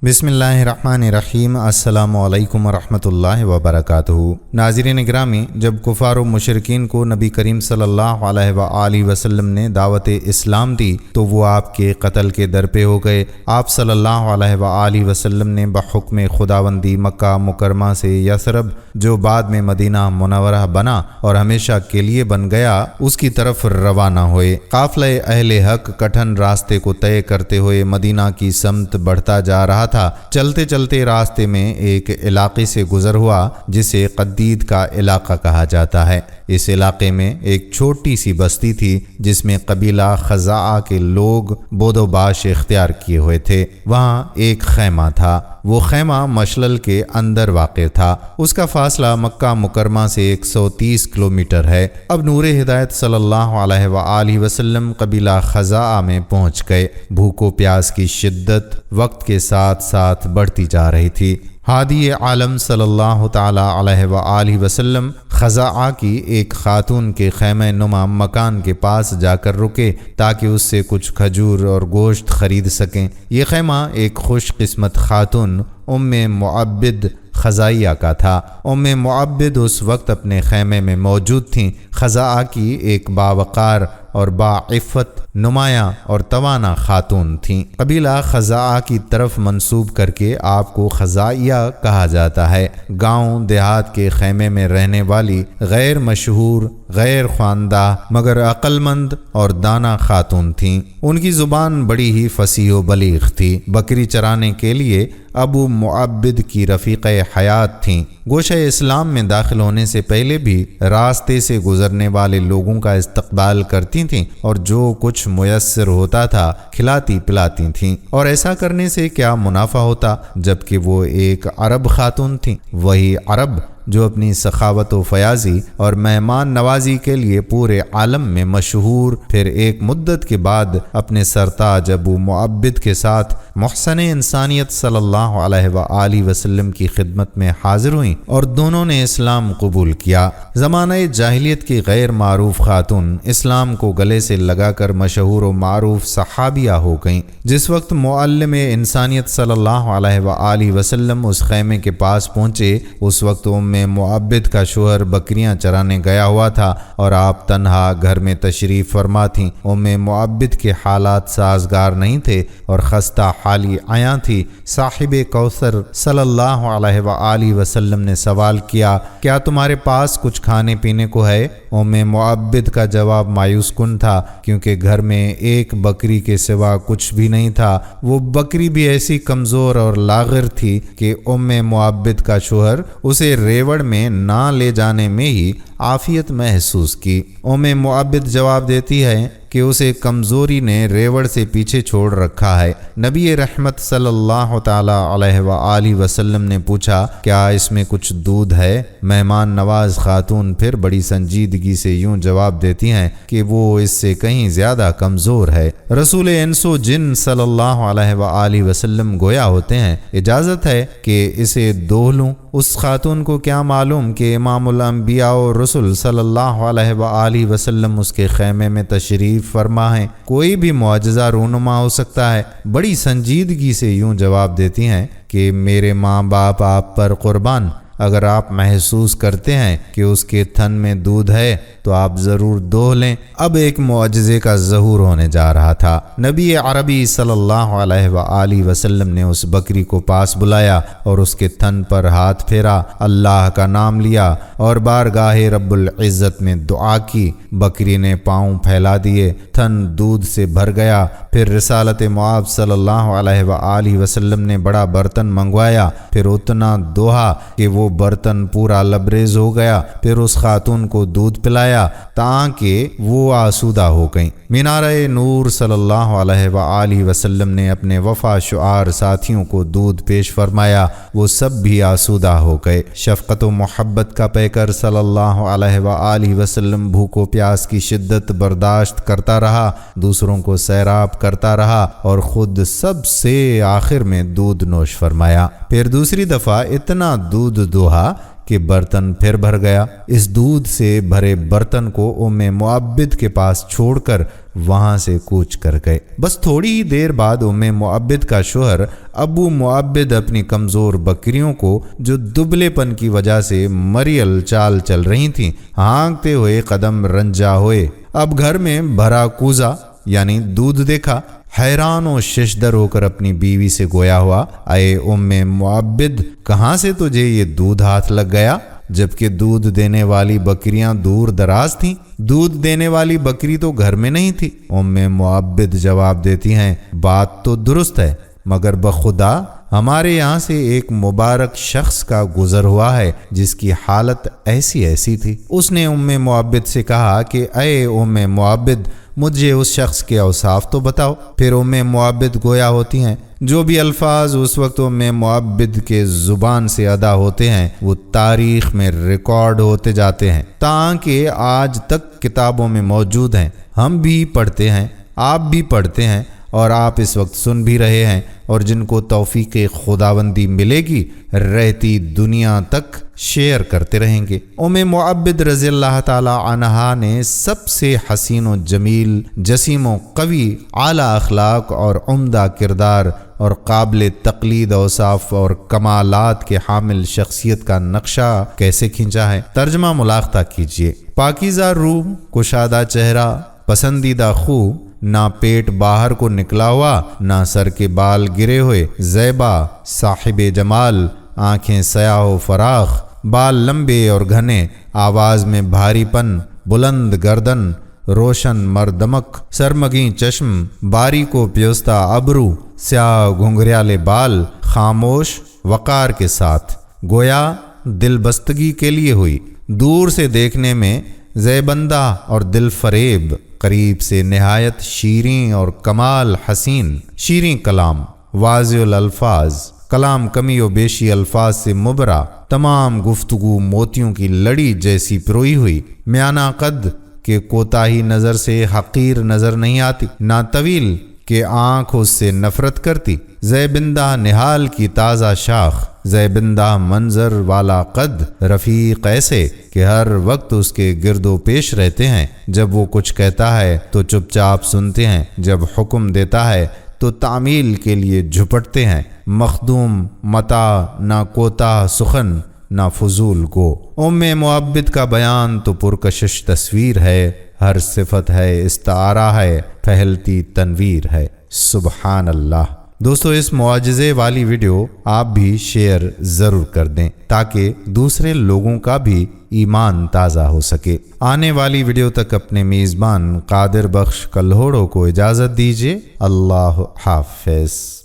بسم اللہ الرحمن الرحیم۔ السلام علیکم ورحمۃ اللہ وبرکاتہ۔ ناظرین گرامی، جب کفار و مشرکین کو نبی کریم صلی اللہ علیہ وآلہ وسلم نے دعوت اسلام دی تو وہ آپ کے قتل کے در پہ ہو گئے۔ آپ صلی اللہ علیہ وآلہ وسلم نے بحکم خداوندی مکہ مکرمہ سے یثرب، جو بعد میں مدینہ منورہ بنا اور ہمیشہ کے لیے بن گیا، اس کی طرف روانہ ہوئے۔ قافلہ اہل حق کٹھن راستے کو طے کرتے ہوئے مدینہ کی سمت بڑھتا جا رہا تھا۔ چلتے چلتے راستے میں ایک علاقے سے گزر ہوا جسے قدید کا علاقہ کہا جاتا ہے۔ اس علاقے میں ایک چھوٹی سی بستی تھی جس میں قبیلہ خزاعہ کے لوگ بود و باش اختیار کیے ہوئے تھے۔ وہاں ایک خیمہ تھا۔ وہ خیمہ مشلل کے اندر واقع تھا۔ اس کا فاصلہ مکہ مکرمہ سے 130 کلومیٹر ہے۔ اب نور ہدایت صلی اللہ علیہ وآلہ وسلم قبیلہ خزاعہ میں پہنچ گئے۔ بھوک و پیاس کی شدت وقت کے ساتھ ساتھ بڑھتی جا رہی تھی۔ ہادی عالم صلی اللہ تعالی علیہ وآلہ وسلم خزاعہ کی ایک خاتون کے خیمہ نما مکان کے پاس جا کر رکے تاکہ اس سے کچھ کھجور اور گوشت خرید سکیں۔ یہ خیمہ ایک خوش قسمت خاتون ام معبد خزائیہ کا تھا۔ ام معبد اس وقت اپنے خیمے میں موجود تھیں۔ خزاعہ کی ایک باوقار اور باعفت نمایاں اور توانا خاتون تھیں۔ قبیلہ خزاعہ کی طرف منسوب کر کے آپ کو خزائیہ کہا جاتا ہے۔ گاؤں دیہات کے خیمے میں رہنے والی غیر مشہور، غیر خواندہ مگر عقل مند اور دانا خاتون تھیں۔ ان کی زبان بڑی ہی فصیح و بلیغ تھی۔ بکری چرانے کے لیے ابو معبد کی رفیقہ حیات تھیں۔ گوشہ اسلام میں داخل ہونے سے پہلے بھی راستے سے گزرنے والے لوگوں کا استقبال کرتی تھیں اور جو کچھ میسر ہوتا تھا کھلاتی پلاتی تھیں۔ اور ایسا کرنے سے کیا منافع ہوتا جبکہ وہ ایک عرب خاتون تھیں۔ وہی عرب جو اپنی سخاوت و فیاضی اور مہمان نوازی کے لیے پورے عالم میں مشہور، پھر ایک مدت کے بعد اپنے سرتاج ابو معبد کے ساتھ محسن انسانیت صلی اللہ علیہ وآلہ وسلم کی خدمت میں حاضر ہوئیں اور دونوں نے اسلام قبول کیا۔ زمانہ جاہلیت کی غیر معروف خاتون اسلام کو گلے سے لگا کر مشہور و معروف صحابیہ ہو گئیں۔ جس وقت معلم انسانیت صلی اللہ علیہ وآلہ وسلم اس خیمے کے پاس پہنچے، اس وقت ام معبد کا شوہر بکریاں چرانے گیا ہوا تھا اور آپ تنہا گھر میں تشریف فرما تھیں۔ ام معبد کے حالات سازگار نہیں تھے اور خستہ حالی عیاں تھی۔ صاحب کوثر صلی اللہ علیہ وآلہ وسلم نے سوال کیا، کیا تمہارے پاس کچھ کھانے پینے کو ہے؟ ام معبد کا جواب مایوس کن تھا کیونکہ گھر میں ایک بکری کے سوا کچھ بھی نہیں تھا۔ وہ بکری بھی ایسی کمزور اور لاغر تھی کہ ام معبد کا شوہر اسے ریوڑ میں نہ لے جانے میں ہی عافیت محسوس کی۔ ام معبد جواب دیتی ہے کہ اسے کمزوری نے ریوڑ سے پیچھے چھوڑ رکھا ہے۔ نبی رحمت صلی اللہ تعالی علیہ وآلہ وسلم نے پوچھا، کیا اس میں کچھ دودھ ہے؟ مہمان نواز خاتون پھر بڑی سنجیدگی سے یوں جواب دیتی ہیں کہ وہ اس سے کہیں زیادہ کمزور ہے۔ رسول انس و جن صلی اللہ علیہ وآلہ وسلم گویا ہوتے ہیں، اجازت ہے کہ اسے دوہ لوں؟ اس خاتون کو کیا معلوم کہ امام الانبیاء و رسول صلی اللہ علیہ وآلہ وسلم اس کے خیمے میں تشریف فرما ہیں، کوئی بھی معجزہ رونما ہو سکتا ہے۔ بڑی سنجیدگی سے یوں جواب دیتی ہیں کہ میرے ماں باپ آپ پر قربان، اگر آپ محسوس کرتے ہیں کہ اس کے تھن میں دودھ ہے تو آپ ضرور دوہ لیں۔ اب ایک معجزے کا ظہور ہونے جا رہا تھا۔ نبی عربی صلی اللہ علیہ وآلہ وسلم نے اس بکری کو پاس بلایا اور اس کے تھن پر ہاتھ پھیرا، اللہ کا نام لیا اور بارگاہ رب العزت میں دعا کی۔ بکری نے پاؤں پھیلا دیے، تھن دودھ سے بھر گیا۔ پھر رسالت معاب صلی اللہ علیہ وآلہ وسلم نے بڑا برتن منگوایا، پھر اتنا دوہا کہ وہ برتن پورا لبریز ہو گیا۔ پھر اس خاتون کو دودھ پلایا تاکہ وہ آسودہ ہو گئیں۔ مینارہ نور صلی اللہ علیہ وآلہ وسلم نے اپنے وفا شعار ساتھیوں کو دودھ پیش فرمایا، وہ سب بھی آسودہ ہو گئے۔ شفقت و محبت کا پیکر صلی اللہ علیہ وآلہ وسلم بھوک و پیاس کی شدت برداشت کرتا رہا، دوسروں کو سیراب کرتا رہا اور خود سب سے آخر میں دودھ نوش فرمایا۔ پھر دوسری دفعہ اتنا دودھ دوہا کہ برتن پھر بھر گیا۔ اس دودھ سے بھرے برتن کو ام معبد کے پاس چھوڑ کر وہاں سے کوچ کر گئے۔ بس تھوڑی ہی دیر بعد ام معبد کا شوہر ابو معبد اپنی کمزور بکریوں کو جو دبلے پن کی وجہ سے مریل چال چل رہی تھیں ہانکتے ہوئے قدم رنجا ہوئے۔ اب گھر میں بھرا کوزہ یعنی دودھ دیکھا، حیران و ششدر ہو کر اپنی بیوی سے گویا ہوا، اے ام معبد، کہاں سے تجھے یہ دودھ ہاتھ لگ گیا؟ جبکہ دودھ دینے والی بکریاں دور دراز تھیں، دودھ دینے والی بکری تو گھر میں نہیں تھی۔ ام معبد جواب دیتی ہیں، بات تو درست ہے، مگر بخدا ہمارے یہاں سے ایک مبارک شخص کا گزر ہوا ہے جس کی حالت ایسی تھی۔ اس نے ام معبد سے کہا کہ اے ام معبد، مجھے اس شخص کے اوصاف تو بتاؤ۔ پھر ام معبد گویا ہوتی ہیں، جو بھی الفاظ اس وقت ام معبد کے زبان سے ادا ہوتے ہیں وہ تاریخ میں ریکارڈ ہوتے جاتے ہیں تاکہ آج تک کتابوں میں موجود ہیں، ہم بھی پڑھتے ہیں، آپ بھی پڑھتے ہیں اور آپ اس وقت سن بھی رہے ہیں، اور جن کو توفیق خداوندی ملے گی رہتی دنیا تک شیئر کرتے رہیں گے۔ ام معبد رضی اللہ تعالی عنہا نے سب سے حسین و جمیل، جسیم و قوی، اعلیٰ اخلاق اور عمدہ کردار اور قابل تقلید اوصاف اور کمالات کے حامل شخصیت کا نقشہ کیسے کھینچا ہے۔ ترجمہ ملاحظہ کیجیے۔ پاکیزہ روح، کشادہ چہرہ، پسندیدہ خو، نہ پیٹ باہر کو نکلا ہوا، نہ سر کے بال گرے ہوئے، زیبا، صاحب جمال، آنکھیں سیاہ و فراخ، بال لمبے اور گھنے، آواز میں بھاری پن، بلند گردن، روشن مردمک، سرمگی چشم، باریک و پیوستہ ابرو، سیاہ گھنگریالے بال، خاموش، وقار کے ساتھ، گویا دل بستگی کے لیے ہوئی، دور سے دیکھنے میں زیبندہ اور دل فریب، قریب سے نہایت شیریں اور کمال حسین، شیریں کلام، واضح الالفاظ، کلام کمی و بیشی الفاظ سے مبرا، تمام گفتگو موتیوں کی لڑی جیسی پروئی ہوئی، میانہ قد کہ کوتاہی نظر سے حقیر نظر نہیں آتی، نہ طویل کہ آنکھ اس سے نفرت کرتی، زیبندہ نہال کی تازہ شاخ، زیبندہ منظر والا قد، رفیق ایسے کہ ہر وقت اس کے گرد و پیش رہتے ہیں، جب وہ کچھ کہتا ہے تو چپ چاپ سنتے ہیں، جب حکم دیتا ہے تو تعمیل کے لیے جھپٹتے ہیں، مخدوم متا، نہ کوتاہ سخن، نہ فضول گو۔ ام معبد کا بیان تو پرکشش تصویر ہے، ہر صفت ہے استعارہ ہے، پھیلتی تنویر ہے۔ سبحان اللہ۔ دوستو، اس معجزے والی ویڈیو آپ بھی شیئر ضرور کر دیں تاکہ دوسرے لوگوں کا بھی ایمان تازہ ہو سکے۔ آنے والی ویڈیو تک اپنے میزبان قادر بخش کلہوڑو کو اجازت دیجیے۔ اللہ حافظ۔